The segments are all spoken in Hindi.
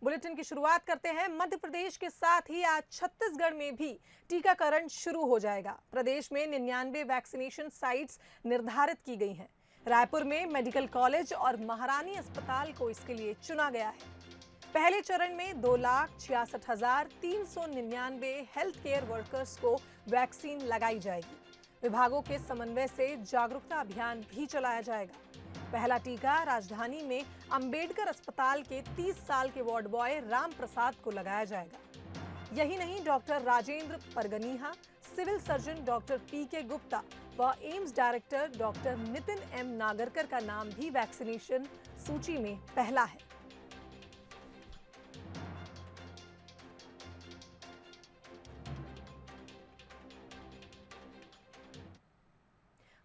बुलेटिन की शुरुआत करते हैं मध्य प्रदेश के साथ ही आज छत्तीसगढ़ में भी टीकाकरण शुरू हो जाएगा। प्रदेश में 99 वैक्सीनेशन साइट्स निर्धारित की गई हैं। रायपुर में मेडिकल कॉलेज और महारानी अस्पताल को इसके लिए चुना गया है। पहले चरण में 2,66,399 हेल्थ केयर वर्कर्स को वैक्सीन लगाई जाएगी। विभागों के समन्वय से जागरूकता अभियान भी चलाया जाएगा। पहला टीका राजधानी में अंबेडकर अस्पताल के 30 साल के वार्ड बॉय राम प्रसाद को लगाया जाएगा। यही नहीं, doctor Rajendra Parganiha, civil surgeon doctor PK Gupta व AIIMS director doctor Nitin M Nagarkar का नाम भी वैक्सीनेशन सूची में पहला है।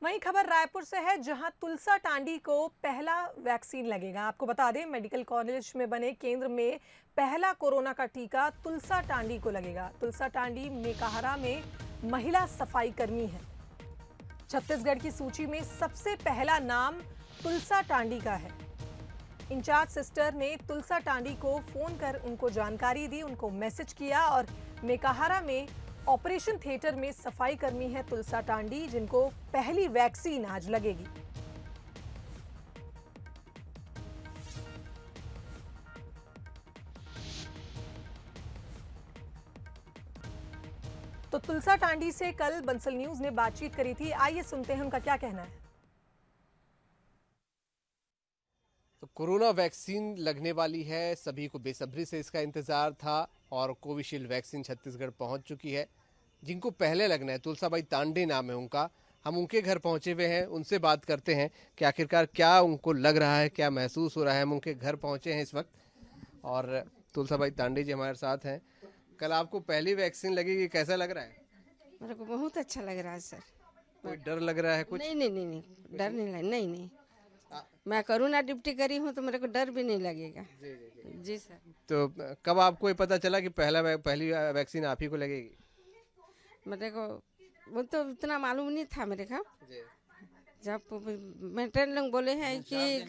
वहीं खबर रायपुर से है, जहां तुलसा टांडी को पहला वैक्सीन लगेगा। आपको बता दें, मेडिकल कॉलेज में बने केंद्र में पहला कोरोना का टीका तुलसा टांडी को लगेगा। तुलसा टांडी मेकाहारा में महिला सफाई कर्मी है। छत्तीसगढ़ की सूची में सबसे पहला नाम तुलसा टांडी का है। इंचार्ज सिस्टर ने तुलसा टांडी को फोन कर उनको जानकारी दी, उनको मैसेज किया और मेकाहारा में ऑपरेशन थिएटर में सफाई कर्मी है तुलसा टांडी, जिनको पहली वैक्सीन आज लगेगी। तो तुलसा टांडी से कल बंसल न्यूज ने बातचीत करी थी। आइए सुनते हैं उनका क्या कहना है। तो कोरोना वैक्सीन लगने वाली है, सभी को बेसब्री से इसका इंतजार था और कोविशील्ड वैक्सीन छत्तीसगढ़ पहुंच चुकी है। जिनको पहले लगना है, तुलसाबाई तांडे नाम है उनका, हम उनके घर पहुंचे हुए हैं, उनसे बात करते हैं कि आखिरकार क्या उनको लग रहा है, क्या महसूस हो रहा है। हम उनके घर पहुंचे हैं इस वक्त और तुलसाबाई तांडे जी हमारे साथ हैं। कल आपको पहली वैक्सीन लगेगी, कैसा लग रहा है? मेरे को बहुत अच्छा लग रहा है सर। कोई डर लग रहा है कुछ? नहीं नहीं नहीं नहीं, डर नहीं लग नहीं। मैं कोरोना ड्यूटी करी हूँ तो मेरे को डर भी नहीं लगेगा। जी सर। तो कब आपको ये पता चला कि पहली वैक्सीन आप ही को लगेगी? मेरे को वो तो इतना मालूम नहीं था मेरे को। जब मेट्रन लोग बोले हैं कि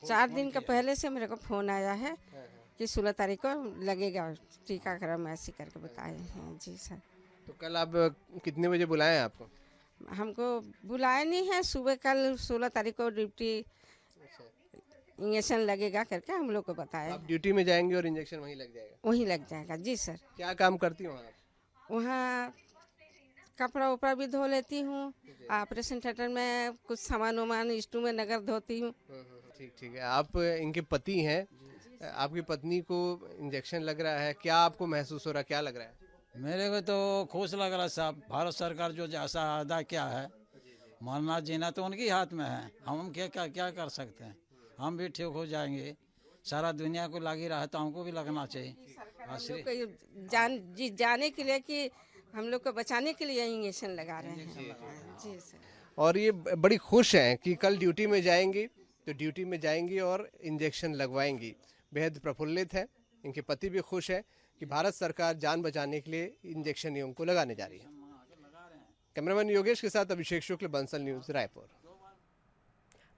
4 दिन का पहले से मेरे को फोन आया है कि 16 तारीख को लगेगा टीकाकरण, ऐसे करके बताए हैं। जी सर। तो कल आप कितने बजे बुलाए हैं आपको? हमको बुलाए नहीं है, सुबह कल 16 तारीख को ड्यूटी इंजेक्शन लगेगा करके हम लोग को बताया। आप ड्यूटी में जाएंगे और इंजेक्शन वहीं लग जाएगा? वहीं लग जाएगा। जी सर। क्या काम करती हो आप? वहाँ कपड़ा उपड़ा भी धो लेती हूँ, ऑपरेशन थिएटर में कुछ सामान वामान स्टू में नगर धोती हूँ। ठीक ठीक है। आप इनके पति हैं, आपकी पत्नी को इंजेक्शन लग रहा है, क्या आपको महसूस हो रहा है, क्या लग रहा है? मेरे को तो खुश लग रहा है साहब। भारत सरकार जो जैसा अदा किया है, मरना जीना तो उनके हाथ में है। हम क्या कर सकते हैं? हम भी ठीक हो जाएंगे। सारा दुनिया को लगी रहा है तो हमको भी लगना चाहिए। जाने के लिए कि हम लोग को बचाने के लिए इंजेक्शन लगा रहे हैं। जी सर। और ये बड़ी खुश हैं कि कल ड्यूटी में जाएंगी, तो ड्यूटी में जाएंगी और इंजेक्शन लगवाएंगी। बेहद प्रफुल्लित है। इनके पति भी खुश है कि भारत सरकार जान बचाने के लिए इंजेक्शन ही उनको लगाने जा रही है। कैमरामैन योगेश के साथ अभिषेक शुक्ल, बंसल न्यूज, रायपुर।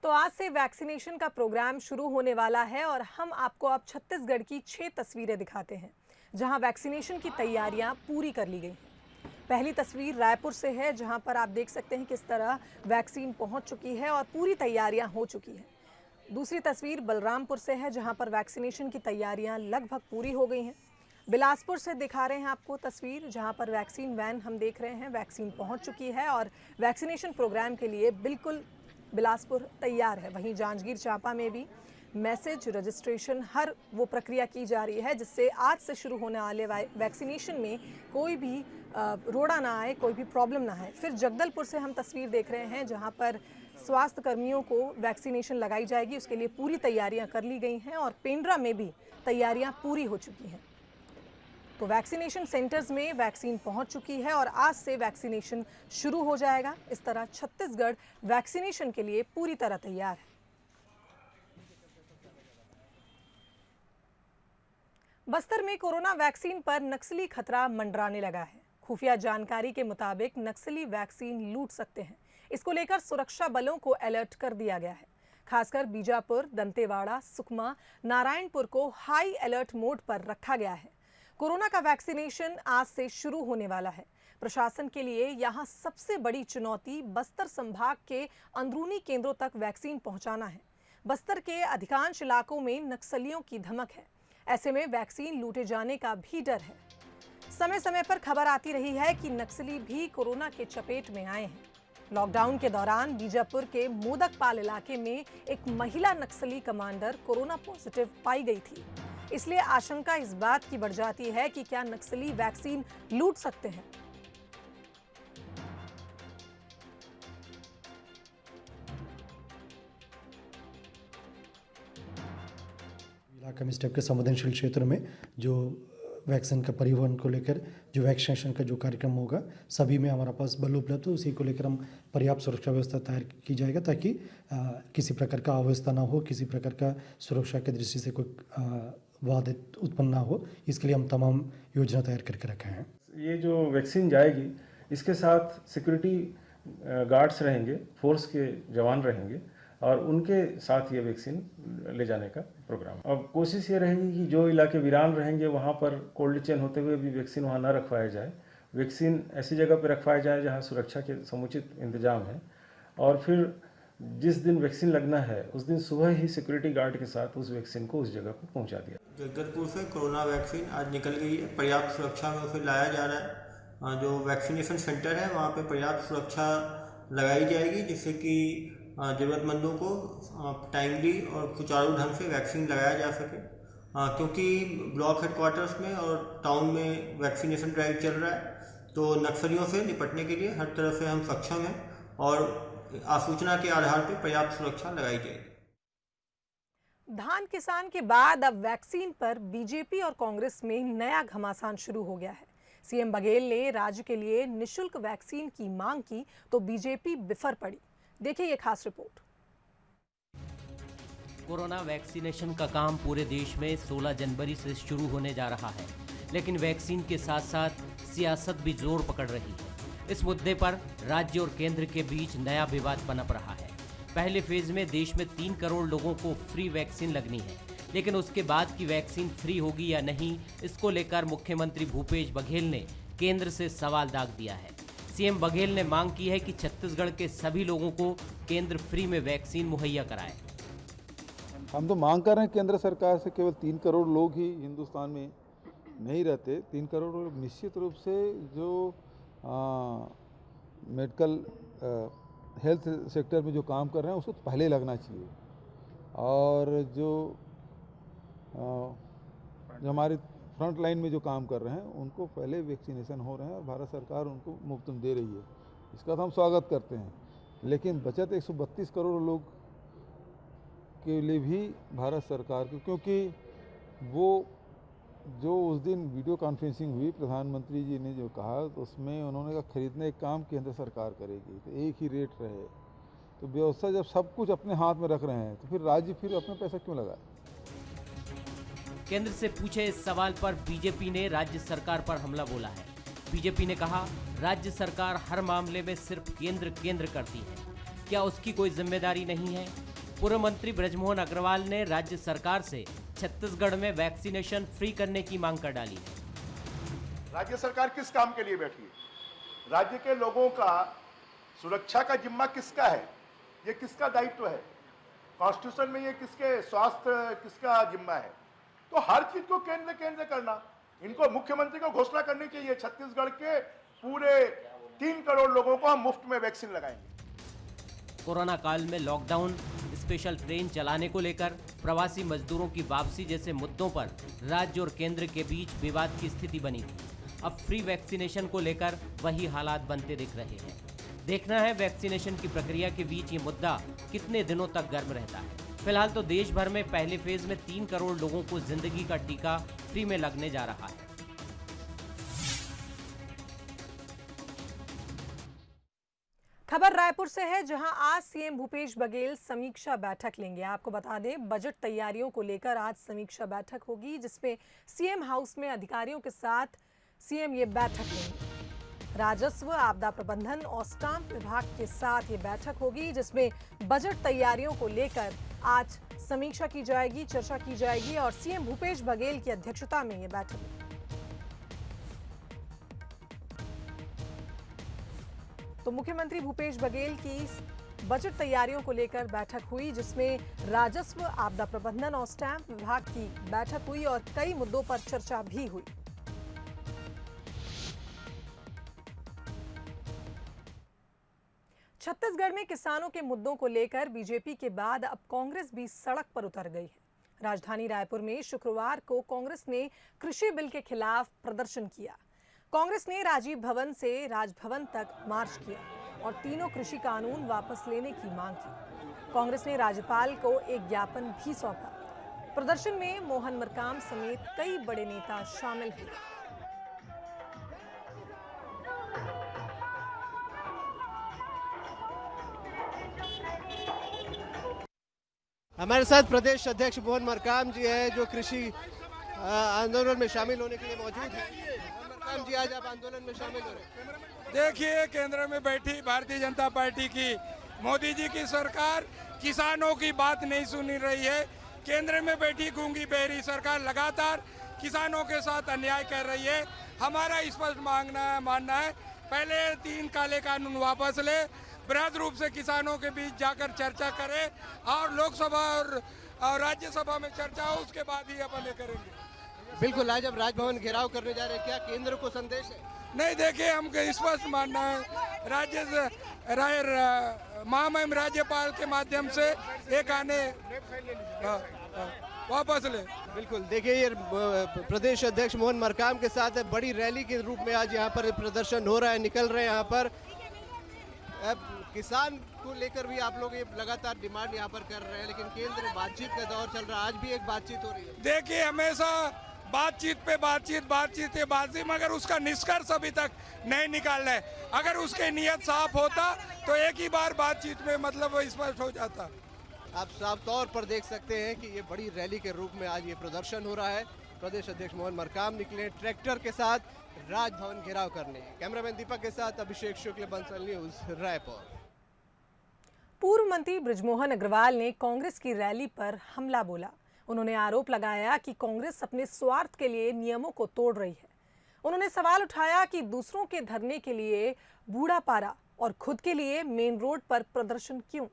तो आज से वैक्सीनेशन का प्रोग्राम शुरू होने वाला है और हम आपको अब छत्तीसगढ़ की 6 तस्वीरें दिखाते हैं, जहां वैक्सीनेशन की तैयारियां पूरी कर ली गई हैं। पहली तस्वीर रायपुर से है, जहां पर आप देख सकते हैं किस तरह वैक्सीन पहुंच चुकी है और पूरी तैयारियां हो चुकी हैं। दूसरी तस्वीर बलरामपुर से है, जहां पर वैक्सीनेशन की तैयारियां लगभग पूरी हो गई हैं। बिलासपुर से दिखा रहे हैं आपको तस्वीर, जहां पर वैक्सीन वैन हम देख रहे हैं, वैक्सीन पहुंच चुकी है और वैक्सीनेशन प्रोग्राम के लिए बिल्कुल बिलासपुर तैयार है। वहीं जांजगीर चांपा में भी मैसेज रजिस्ट्रेशन हर वो प्रक्रिया की जा रही है जिससे आज से शुरू होने वाले वैक्सीनेशन में कोई भी रोड़ा ना आए, कोई भी प्रॉब्लम ना आए। फिर जगदलपुर से हम तस्वीर देख रहे हैं, जहां पर स्वास्थ्य कर्मियों को वैक्सीनेशन लगाई जाएगी, उसके लिए पूरी तैयारियां कर ली गई हैं और पेंड्रा में भी तैयारियां पूरी हो चुकी हैं। तो वैक्सीनेशन सेंटर्स में वैक्सीन पहुंच चुकी है और आज से वैक्सीनेशन शुरू हो जाएगा। इस तरह छत्तीसगढ़ वैक्सीनेशन के लिए पूरी तरह तैयार है। बस्तर में कोरोना वैक्सीन पर नक्सली खतरा मंडराने लगा है। खुफिया जानकारी के मुताबिक नक्सली वैक्सीन लूट सकते हैं। इसको लेकर सुरक्षा बलों को अलर्ट कर दिया गया है। खासकर बीजापुर, दंतेवाड़ा, सुकमा, नारायणपुर को हाई अलर्ट मोड पर रखा गया है। कोरोना का वैक्सीनेशन आज से शुरू होने वाला है। प्रशासन के लिए यहां सबसे बड़ी चुनौती बस्तर संभाग के अंदरूनी केंद्रों तक वैक्सीन पहुंचाना है। बस्तर के अधिकांश इलाकों में नक्सलियों की धमक है। ऐसे में वैक्सीन लूटे जाने का भी डर है। समय समय पर खबर आती रही है कि नक्सली भी कोरोना के चपेट में आए हैं। लॉकडाउन के दौरान बीजापुर के मोदकपाल इलाके में एक महिला नक्सली कमांडर कोरोना पॉजिटिव पाई गई थी। इसलिए आशंका इस बात की बढ़ जाती है कि क्या नक्सली वैक्सीन लूट सकते हैं। इलाका में इस टाइप के संवेदनशील क्षेत्र में जो वैक्सीन का परिवहन को लेकर जो वैक्सीनेशन का जो कार्यक्रम होगा, सभी में हमारा पास बल उपलब्ध हो। उसी को लेकर हम पर्याप्त सुरक्षा व्यवस्था तैयार की जाएगा ताकि किसी प्रकार का अव्यवस्था ना हो, किसी प्रकार का सुरक्षा की दृष्टि से कोई वाद उत्पन्न ना हो। इसके लिए हम तमाम योजना तैयार करके रखे हैं। ये जो वैक्सीन जाएगी, इसके साथ सिक्योरिटी गार्ड्स रहेंगे, फोर्स के जवान रहेंगे और उनके साथ ये वैक्सीन ले जाने का प्रोग्राम। अब कोशिश ये रहेगी कि जो इलाके वीरान रहेंगे वहाँ पर कोल्ड चेन होते हुए भी वैक्सीन वहाँ न रखवाया जाए। वैक्सीन ऐसी जगह पर रखवाया जाए जहाँ सुरक्षा के समुचित इंतजाम है और फिर जिस दिन वैक्सीन लगना है उस दिन सुबह ही सिक्योरिटी गार्ड के साथ उस वैक्सीन को उस जगह पर पहुँचा दिया। जगदलपुर से कोरोना वैक्सीन आज निकल गई है। पर्याप्त सुरक्षा में उसे लाया जा रहा है। जो वैक्सीनेशन सेंटर है वहाँ पे पर्याप्त सुरक्षा लगाई जाएगी जिससे कि ज़रूरतमंदों को टाइमली और सुचारू ढंग से वैक्सीन लगाया जा सके। क्योंकि ब्लॉक हेडक्वार्टर्स में और टाउन में वैक्सीनेशन ड्राइव चल रहा है तो नक्सलियों से निपटने के लिए हर तरह से हम सक्षम हैं और आसूचना के आधार पर पर्याप्त सुरक्षा लगाई जाएगी। धान किसान के बाद अब वैक्सीन पर बीजेपी और कांग्रेस में नया घमासान शुरू हो गया है। सीएम बघेल ने राज्य के लिए निशुल्क वैक्सीन की मांग की तो बीजेपी बिफर पड़ी। देखिए ये खास रिपोर्ट। कोरोना वैक्सीनेशन का काम पूरे देश में 16 जनवरी से शुरू होने जा रहा है, लेकिन वैक्सीन के साथ साथ सियासत भी जोर पकड़ रही है। इस मुद्दे पर राज्य और केंद्र के बीच नया विवाद पनप रहा है। पहले फेज में देश में 3 करोड़ लोगों को फ्री वैक्सीन लगनी है, लेकिन उसके बाद की वैक्सीन फ्री होगी या नहीं, इसको लेकर मुख्यमंत्री भूपेश बघेल ने केंद्र से सवाल दाग दिया है। सीएम बघेल ने मांग की है कि छत्तीसगढ़ के सभी लोगों को केंद्र फ्री में वैक्सीन मुहैया कराए। हम तो मांग कर रहे हैं केंद्र सरकार से, केवल 3 करोड़ लोग ही हिंदुस्तान में नहीं रहते। 3 करोड़ लोग निश्चित रूप से जो मेडिकल हेल्थ सेक्टर में जो काम कर रहे हैं उसको पहले लगना चाहिए और जो हमारे फ्रंट लाइन में जो काम कर रहे हैं उनको पहले वैक्सीनेशन हो रहे हैं और भारत सरकार उनको मुफ्त में दे रही है। इसका तो हम स्वागत करते हैं, लेकिन बचत 132 करोड़ लोग के लिए भी भारत सरकार को, क्योंकि वो जो उस दिन वीडियो कॉन्फ्रेंसिंग हुई प्रधानमंत्री जी ने जो कहा तो उसमें उन्होंने कहा खरीदने का काम केंद्र सरकार करेगी, तो एक ही रेट रहे। तो व्यवस्था जब सब कुछ अपने हाथ में रख रहे हैं तो फिर राज्य फिर अपना पैसा क्यों लगाए। केंद्र से पूछे इस सवाल पर बीजेपी ने राज्य सरकार पर हमला बोला है। बीजेपी ने कहा राज्य सरकार हर मामले में सिर्फ केंद्र करती है, क्या उसकी कोई जिम्मेदारी नहीं है। पूर्व मंत्री ब्रजमोहन अग्रवाल ने राज्य सरकार से छत्तीसगढ़ में वैक्सीनेशन फ्री करने की मांग कर डाली है। राज्य सरकार किस काम के लिए बैठी है? राज्य के लोगों का सुरक्षा का जिम्मा किसका है? ये किसका दायित्व है? कॉन्स्टिट्यूशन में ये किसके स्वास्थ्य किसका जिम्मा है? तो हर चीज को केंद्र करना, इनको मुख्यमंत्री को घोषणा करनी चाहिए छत्तीसगढ़ के पूरे 3 करोड़ लोगों को हम मुफ्त में वैक्सीन लगाएंगे। कोरोना काल में लॉकडाउन, स्पेशल ट्रेन चलाने को लेकर प्रवासी मजदूरों की वापसी जैसे मुद्दों पर राज्य और केंद्र के बीच विवाद की स्थिति बनी थी। अब फ्री वैक्सीनेशन को लेकर वही हालात बनते दिख रहे हैं। देखना है वैक्सीनेशन की प्रक्रिया के बीच ये मुद्दा कितने दिनों तक गर्म रहता है। फिलहाल तो देश भर में पहले फेज में 3 करोड़ लोगों को जिंदगी का टीका फ्री में लगने जा रहा है। खबर रायपुर से है, जहां आज सीएम भूपेश बघेल समीक्षा बैठक लेंगे। आपको बता दें, बजट तैयारियों को लेकर आज समीक्षा बैठक होगी, जिसमें सीएम हाउस में अधिकारियों के साथ सीएम ये बैठक लेंगे। राजस्व, आपदा प्रबंधन और स्टाम्प विभाग के साथ ये बैठक होगी, जिसमें बजट तैयारियों को लेकर आज समीक्षा की जाएगी, चर्चा की जाएगी और सीएम भूपेश बघेल की अध्यक्षता में ये बैठक होगी। तो मुख्यमंत्री भूपेश बघेल की बजट तैयारियों को लेकर बैठक हुई, जिसमें राजस्व, आपदा प्रबंधन और स्टैंप विभाग की बैठक हुई और कई मुद्दों पर चर्चा भी हुई। छत्तीसगढ़ में किसानों के मुद्दों को लेकर बीजेपी के बाद अब कांग्रेस भी सड़क पर उतर गई है। राजधानी रायपुर में शुक्रवार को कांग्रेस ने कृषि बिल के खिलाफ प्रदर्शन किया। कांग्रेस ने राजीव भवन से राजभवन तक मार्च किया और तीनों कृषि कानून वापस लेने की मांग की। कांग्रेस ने राज्यपाल को एक ज्ञापन भी सौंपा। प्रदर्शन में मोहन मरकाम समेत कई बड़े नेता शामिल हुए। हमारे साथ प्रदेश अध्यक्ष मोहन मरकाम जी हैं, जो कृषि आंदोलन में शामिल होने के लिए मौजूद हैं। मोहन मरकाम जी, आज आप आंदोलन में शामिल हो रहे हैं। देखिए, केंद्र में बैठी भारतीय जनता पार्टी की मोदी जी की सरकार किसानों की बात नहीं सुन रही है। केंद्र में बैठी गूंगी बहरी सरकार लगातार किसानों के साथ अन्याय कर रही है। हमारा स्पष्ट मानना है, पहले 3 काले कानून वापस ले, बृहद रूप से किसानों के बीच जाकर चर्चा करें और लोकसभा और राज्यसभा में चर्चा हो, उसके बाद ही अपन ये करेंगे। बिल्कुल, आज अब राजभवन घेराव करने जा रहे हैं, क्या केंद्र को संदेश है? नहीं, देखिए, हमको स्पष्ट मानना है, महामहिम राज्यपाल के माध्यम से एक आने वापस ले। बिल्कुल, देखिए, ये प्रदेश अध्यक्ष मोहन मरकाम के साथ बड़ी रैली के रूप में आज यहाँ पर प्रदर्शन हो रहा है, निकल रहे हैं यहाँ पर। अब किसान को लेकर भी आप लोग ये लगातार डिमांड यहाँ पर कर रहे हैं, लेकिन केंद्र बातचीत का दौर चल रहा है, आज भी एक बातचीत हो रही है। देखिए, हमेशा बातचीत पे बातचीत मगर उसका निष्कर्ष अभी तक नहीं निकाल रहे। अगर उसकी नीयत साफ होता तो एक ही बार बातचीत में मतलब स्पष्ट हो जाता। आप साफ तौर पर देख सकते हैं कि ये बड़ी रैली के रूप में आज ये प्रदर्शन हो रहा है। प्रदेश अध्यक्ष मोहन मरकाम निकले ट्रैक्टर के साथ राजभवन घेराव करने। कैमरामैन दीपक के साथ अभिषेक शुक्ल, बंसल न्यूज, रायपुर। पूर्व मंत्री बृजमोहन अग्रवाल ने कांग्रेस की रैली पर हमला बोला। उन्होंने आरोप लगाया कि कांग्रेस अपने स्वार्थ के लिए नियमों को तोड़ रही है। उन्होंने सवाल उठाया कि दूसरों के धरने के लिए बूढ़ा पारा और खुद के लिए मेन रोड पर प्रदर्शन क्यों?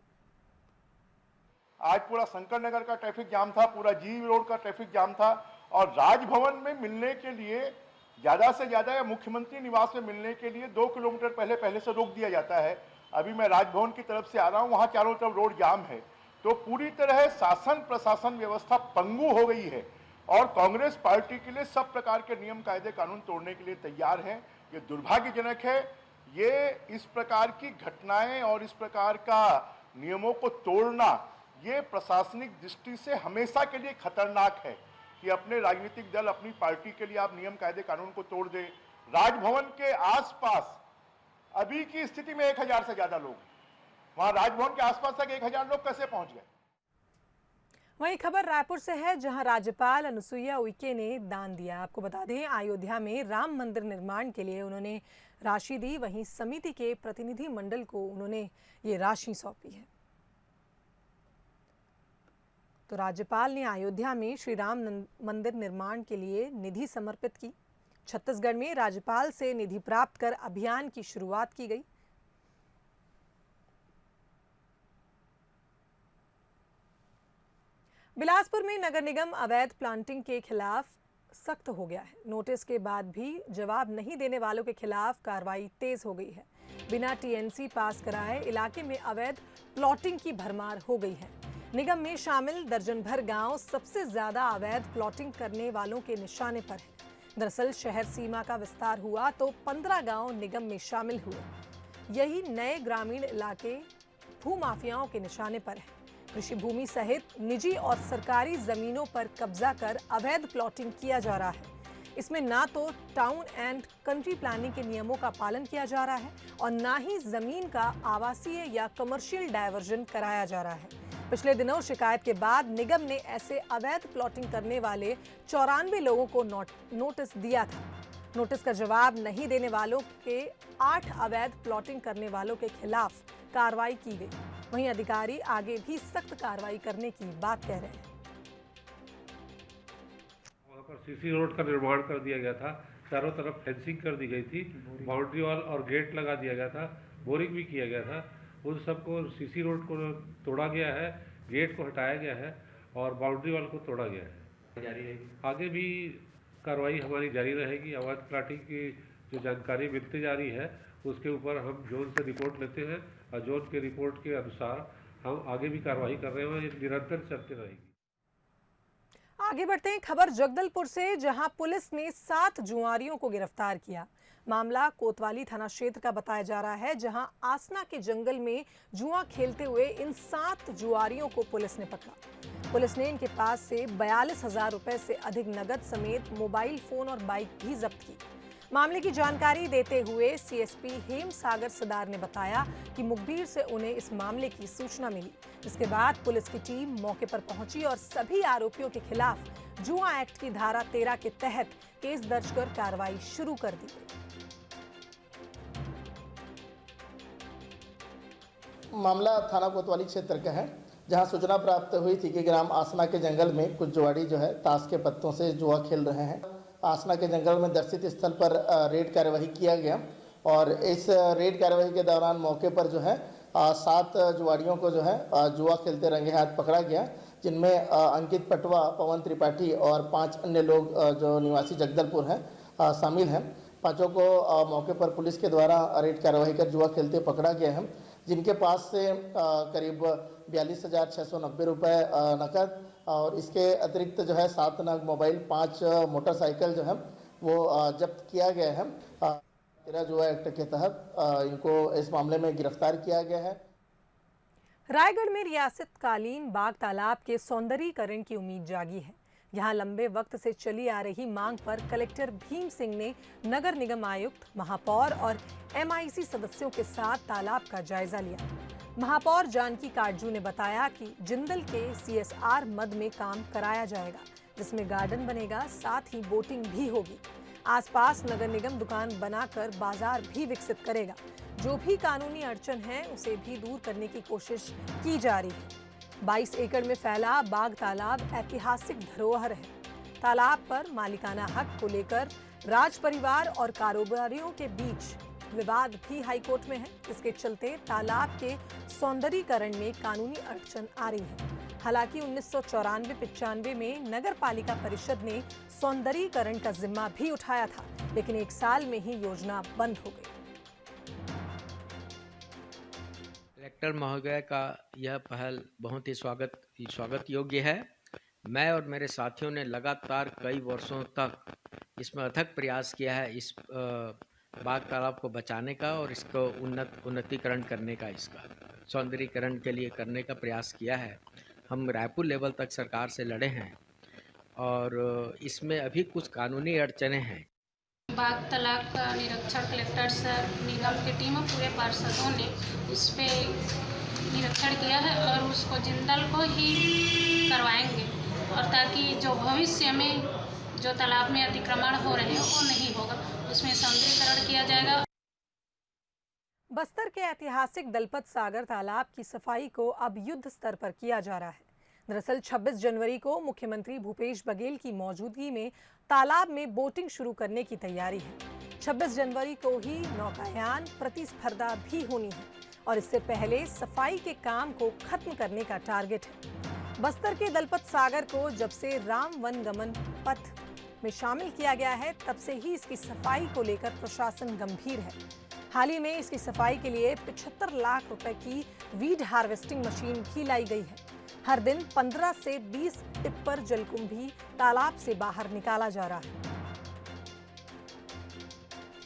आज पूरा शंकर नगर का ट्रैफिक जाम था, पूरा जीव रोड का ट्रैफिक जाम था और राजभवन में मिलने के लिए ज्यादा से ज्यादा या मुख्यमंत्री निवास में मिलने के लिए 2 किलोमीटर पहले से रोक दिया जाता है। अभी मैं राजभवन की तरफ से आ रहा हूं, वहां चारों तरफ रोड जाम है। तो पूरी तरह शासन प्रशासन व्यवस्था पंगु हो गई है और कांग्रेस पार्टी के लिए सब प्रकार के नियम कायदे कानून तोड़ने के लिए तैयार है। ये दुर्भाग्यजनक है। ये इस प्रकार की घटनाएं और इस प्रकार का नियमों को तोड़ना ये प्रशासनिक दृष्टि से हमेशा के लिए खतरनाक है कि अपने राजनीतिक दल, अपनी पार्टी के लिए आप नियम कायदे कानून को तोड़ दे। राजभवन के आसपास अभी की स्थिति में 1000 से ज्यादा लोग, वहां राजभवन के आसपास तक 1000 लोग कैसे पहुंच गए? वहीं खबर रायपुर से है, जहां राज्यपाल अनुसुईया उइके ने दान दिया। आपको बता दें, अयोध्या में राम मंदिर निर्माण के लिए उन्होंने राशि दी। वहीं समिति के प्रतिनिधि मंडल को उन्होंने ये राशि सौंपी है। तो राज्यपाल ने अयोध्या में श्री राम मंदिर निर्माण के लिए निधि समर्पित की। छत्तीसगढ़ में राज्यपाल से निधि प्राप्त कर अभियान की शुरुआत की गई। बिलासपुर में नगर निगम अवैध प्लांटिंग के खिलाफ सख्त हो गया है। नोटिस के बाद भी जवाब नहीं देने वालों के खिलाफ कार्रवाई तेज हो गई है। बिना टीएनसी पास कराए इलाके में अवैध प्लॉटिंग की भरमार हो गई है। निगम में शामिल दर्जन भर गांव सबसे ज्यादा अवैध प्लॉटिंग करने वालों के निशाने पर है। दरअसल शहर सीमा का विस्तार हुआ तो 15 गांव निगम में शामिल हुए। यही नए ग्रामीण इलाके भूमाफियाओं के निशाने पर है। कृषि भूमि सहित निजी और सरकारी जमीनों पर कब्जा कर अवैध प्लॉटिंग किया जा रहा है। इसमें ना तो टाउन एंड कंट्री प्लानिंग के नियमों का पालन किया जा रहा है और ना ही जमीन का आवासीय या कमर्शियल डायवर्जन कराया जा रहा है। पिछले दिनों शिकायत के बाद निगम ने ऐसे अवैध प्लॉटिंग करने वाले 94 लोगों को नोटिस दिया था। नोटिस का जवाब नहीं देने वालों के 8 अवैध प्लॉटिंग करने वालों के खिलाफ कार्रवाई की गई। वहीं अधिकारी आगे भी सख्त कार्रवाई करने की बात कह रहे हैं। वहाँ पर सीसी रोड का निर्माण कर दिया गया था, चारों तरफ फेंसिंग कर दी गई थी, बाउंड्री वॉल और गेट लगा दिया गया था, बोरिंग भी किया गया था। उन सबको सीसी रोड को तोड़ा गया है, गेट को हटाया गया है और बाउंड्री वॉल को तोड़ा गया है। जारी है, आगे भी कार्रवाई हमारी जारी रहेगी। अवैध प्लाटिंग की जो जानकारी मिलती जा रही है उसके ऊपर हम जोन से रिपोर्ट लेते हैं और जोन के रिपोर्ट के अनुसार हम आगे भी कार्रवाई कर रहे हैं, ये निरंतर चलती रहेगी। आगे बढ़ते हैं खबर जगदलपुर से, जहां पुलिस ने 7 जुआरियों को गिरफ्तार किया। मामला कोतवाली थाना क्षेत्र का बताया जा रहा है, जहां आसना के जंगल में जुआ खेलते हुए इन 7 जुआरियों को पुलिस ने पकड़ा। पुलिस ने इनके पास से 42,000 रुपए से अधिक नकद समेत मोबाइल फोन और बाइक भी जब्त की। मामले की जानकारी देते हुए सीएसपी हेम सागर सदार ने बताया कि मुखबिर से उन्हें इस मामले की सूचना मिली। इसके बाद पुलिस की टीम मौके पर पहुंची और सभी आरोपियों के खिलाफ जुआ एक्ट की धारा 13 के तहत केस दर्ज कर कार्रवाई शुरू कर दी। मामला थाना कोतवाली क्षेत्र का है, जहां सूचना प्राप्त हुई थी कि ग्राम आसना के जंगल में कुछ जुआड़ी जो है ताश के पत्तों से जुआ खेल रहे हैं। आसना के जंगल में दर्शित स्थल पर रेड कार्यवाही किया गया और इस रेड कार्यवाही के दौरान मौके पर जो है 7 जुआड़ियों को जो है जुआ खेलते रंगे हाथ पकड़ा गया, जिनमें अंकित पटवा, पवन त्रिपाठी और 5 अन्य लोग जो निवासी जगदलपुर हैं शामिल हैं। पांचों को मौके पर पुलिस के द्वारा रेड कार्यवाही कर जुआ खेलते पकड़ा गया है, जिनके पास से करीब 42,690 रुपये नकद और इसके अतिरिक्त जो है 7 नग मोबाइल, 5 मोटरसाइकिल जो है वो जब्त किया गया है। 13 जुआ एक्ट के तहत इनको इस मामले में गिरफ्तार किया गया है। रायगढ़ में रियासतकालीन बाग तालाब के सौंदर्यीकरण की उम्मीद जागी है। यहाँ लंबे वक्त से चली आ रही मांग पर कलेक्टर भीम सिंह ने नगर निगम आयुक्त, महापौर और MIC सदस्यों के साथ तालाब का जायजा लिया। महापौर जानकी काटजू ने बताया कि जिंदल के CSR मद में काम कराया जाएगा, जिसमें गार्डन बनेगा, साथ ही बोटिंग भी होगी। आसपास नगर निगम दुकान बनाकर बाजार भी विकसित करेगा। जो भी कानूनी अड़चन है उसे भी दूर करने की कोशिश की जा रही है। 22 एकड़ में फैला बाग तालाब ऐतिहासिक धरोहर है। तालाब पर मालिकाना हक को लेकर राज परिवार और कारोबारियों के बीच विवाद भी हाईकोर्ट में है। इसके चलते तालाब के सौंदर्यीकरण में कानूनी अड़चन आ रही है। हालांकि 1994-95 में नगर पालिका परिषद ने सौंदर्यीकरण का जिम्मा भी उठाया था, लेकिन 1 साल में ही योजना बंद हो गई। कलेक्टर महोदय का यह पहल बहुत ही स्वागत योग्य है। मैं और मेरे साथियों ने लगातार कई वर्षों तक इसमें अथक प्रयास किया है, इस बाग तालाब को बचाने का और इसको उन्नतीकरण करने का, इसका सौंदर्यीकरण के लिए करने का प्रयास किया है। हम रायपुर लेवल तक सरकार से लड़े हैं और इसमें अभी कुछ कानूनी अड़चनें हैं। बाग तालाब का निरीक्षण कलेक्टर सर, निगम की टीम और पूरे पार्षदों ने उस पर निरीक्षण किया है और उसको जिंदल को ही करवाएंगे, और ताकि जो भविष्य में जो तालाब में अतिक्रमण हो रहे हैं वो नहीं होगा, उसमें सौंदर्यीकरण किया जाएगा। बस्तर के ऐतिहासिक दलपत सागर तालाब की सफाई को अब युद्ध स्तर पर किया जा रहा है। दरअसल 26 जनवरी को मुख्यमंत्री भूपेश बघेल की मौजूदगी में तालाब में बोटिंग शुरू करने की तैयारी है। 26 जनवरी को ही नौकायान प्रतिस्पर्धा भी होनी है और इससे पहले सफाई के काम को खत्म करने का टारगेट है। बस्तर के दलपत सागर को जब से राम वन गमन पथ में शामिल किया गया है, तब से ही इसकी सफाई को लेकर प्रशासन गंभीर है। हाल ही में इसकी सफाई के लिए 75 लाख रुपए की वीड हार्वेस्टिंग मशीन भी लाई गई है। हर दिन 15 से 20 टिप्पर जलकुंभी तालाब से बाहर निकाला जा रहा है।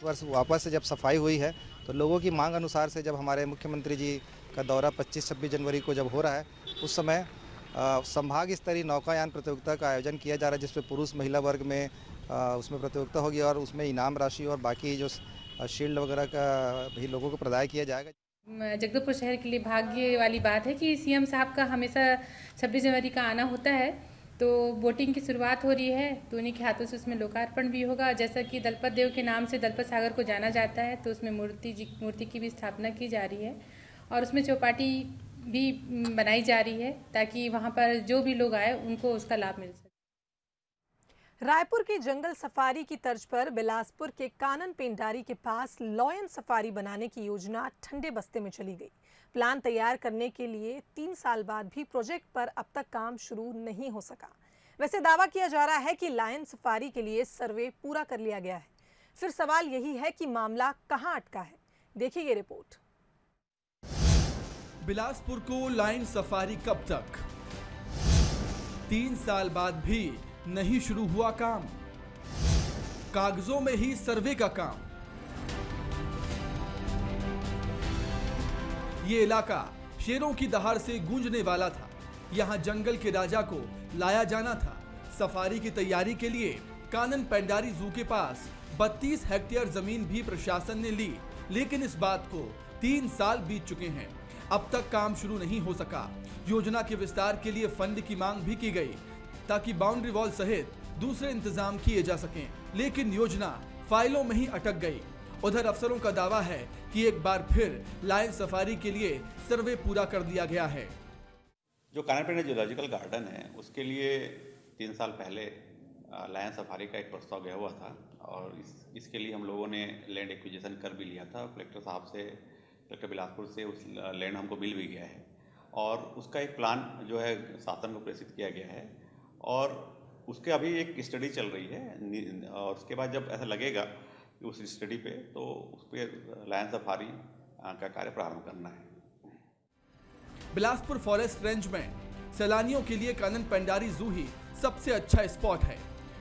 वर्ष वापस से जब सफाई हुई है तो लोगों की मांग अनुसार से जब हमारे मुख्यमंत्री जी का दौरा 25-26 जनवरी को जब हो रहा है, उस समय संभाग स्तरीय नौकायान प्रतियोगिता का आयोजन किया जा रहा है, जिसमें पुरुष महिला वर्ग में उसमें प्रतियोगिता होगी और उसमें इनाम राशि और बाकी जो शील्ड वगैरह का भी लोगों को प्रदान किया जाएगा। जगदलपुर शहर के लिए भाग्य वाली बात है कि CM साहब का हमेशा 26 जनवरी का आना होता है। तो बोटिंग की शुरुआत हो रही है, तो उन्हीं के हाथों से उसमें लोकार्पण भी होगा। जैसा कि दलपत देव के नाम से दलपत सागर को जाना जाता है, तो उसमें मूर्ति की भी स्थापना की जा रही है और उसमें चौपाटी भी बनाई जा रही है ताकि वहाँ पर जो भी लोग आए उनको उसका लाभ मिल सके। रायपुर की जंगल सफारी की तर्ज पर बिलासपुर के कानन पेंडारी के पास लॉयन सफारी बनाने की योजना ठंडे बस्ते में चली गई। प्लान तैयार करने के लिए 3 साल बाद भी प्रोजेक्ट पर अब तक काम शुरू नहीं हो सका। वैसे दावा किया जा रहा है कि लायन सफारी के लिए सर्वे पूरा कर लिया गया है। फिर सवाल यही है कि मामला कहां अटका है। देखिए ये रिपोर्ट। बिलासपुर को लायन सफारी कब तक? 3 साल बाद भी नहीं शुरू हुआ काम। कागजों में ही सर्वे का काम। ये इलाका शेरों की दहाड़ से गूंजने वाला था। यहां जंगल के राजा को लाया जाना था। सफारी की तैयारी के लिए कानन पेंडारी जू के पास 32 हेक्टेयर जमीन भी प्रशासन ने ली, लेकिन इस बात को 3 साल बीत चुके हैं। अब तक काम शुरू नहीं हो सका। योजना के विस्तार के लिए फंड की मांग भी की गई ताकि बाउंड्री वॉल सहित दूसरे इंतजाम किए जा सकें, लेकिन योजना फाइलों में ही अटक गई। उधर अफसरों का दावा है कि एक बार फिर लायन सफारी के लिए सर्वे पूरा कर दिया गया है। जो कानन पेंडारी जूलॉजिकल गार्डन है उसके लिए 3 साल पहले लायन सफारी का एक प्रस्ताव गया हुआ था और इसके लिए हम लोगों ने लैंड एक्विजिशन कर भी लिया था। कलेक्टर साहब से, कलेक्टर बिलासपुर से उस लैंड हमको मिल भी गया है और उसका एक प्लान जो है शासन को प्रेषित किया गया है और उसके अभी एक स्टडी चल रही है और उसके बाद जब ऐसा लगेगा उस स्टडी पे तो उस पर लायन सफारी का कार्य प्रारंभ करना है। बिलासपुर फॉरेस्ट रेंज में सैलानियों के लिए कानन पेंडारी जू ही सबसे अच्छा स्पॉट है।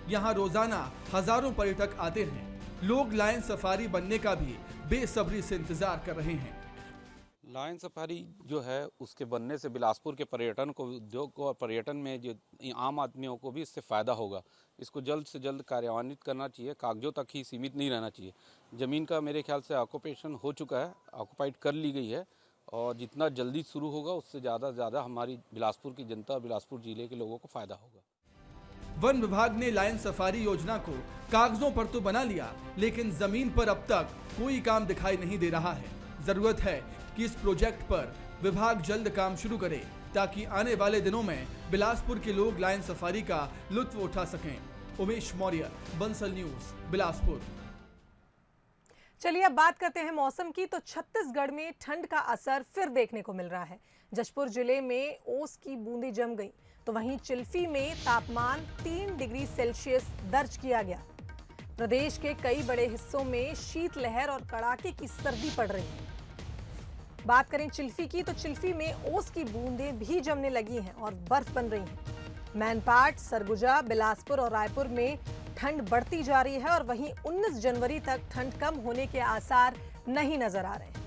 यहाँ रोजाना हजारों पर्यटक आते हैं। लोग लायन सफारी बनने का भी बेसब्री से इंतजार कर रहे हैं। लायन सफारी जो है उसके बनने से बिलासपुर के पर्यटन को, उद्योग को और पर्यटन में जो आम आदमियों को भी इससे फ़ायदा होगा। इसको जल्द से जल्द कार्यान्वित करना चाहिए, कागजों तक ही सीमित नहीं रहना चाहिए। ज़मीन का मेरे ख्याल से ऑक्यूपेशन हो चुका है, ऑक्यूपाइड कर ली गई है और जितना जल्दी शुरू होगा उससे ज़्यादा से ज़्यादा हमारी बिलासपुर की जनता और बिलासपुर जिले के लोगों को फ़ायदा होगा। वन विभाग ने लायन सफारी योजना को कागजों पर तो बना लिया, लेकिन जमीन पर अब तक कोई काम दिखाई नहीं दे रहा है। जरूरत है कि इस प्रोजेक्ट पर विभाग जल्द काम शुरू करे ताकि आने वाले दिनों में बिलासपुर के लोग लायन सफारी का लुत्फ उठा सकें। उमेश मौर्य, बंसल न्यूज, बिलासपुर। चलिए अब बात करते हैं मौसम की। तो छत्तीसगढ़ में ठंड का असर फिर देखने को मिल रहा है। जशपुर जिले में ओस की बूंदें जम गई, तो वहीं चिल्फी में तापमान 3 डिग्री सेल्सियस दर्ज किया गया। प्रदेश के कई बड़े हिस्सों में शीतलहर और कड़ाके की सर्दी पड़ रही है। बात करें चिल्फी की, तो चिल्फी में ओस की बूंदें भी जमने लगी हैं और बर्फ बन रही हैं। मैनपाट, सरगुजा, बिलासपुर और रायपुर में ठंड बढ़ती जा रही है और वहीं 19 जनवरी तक ठंड कम होने के आसार नहीं नजर आ रहे हैं।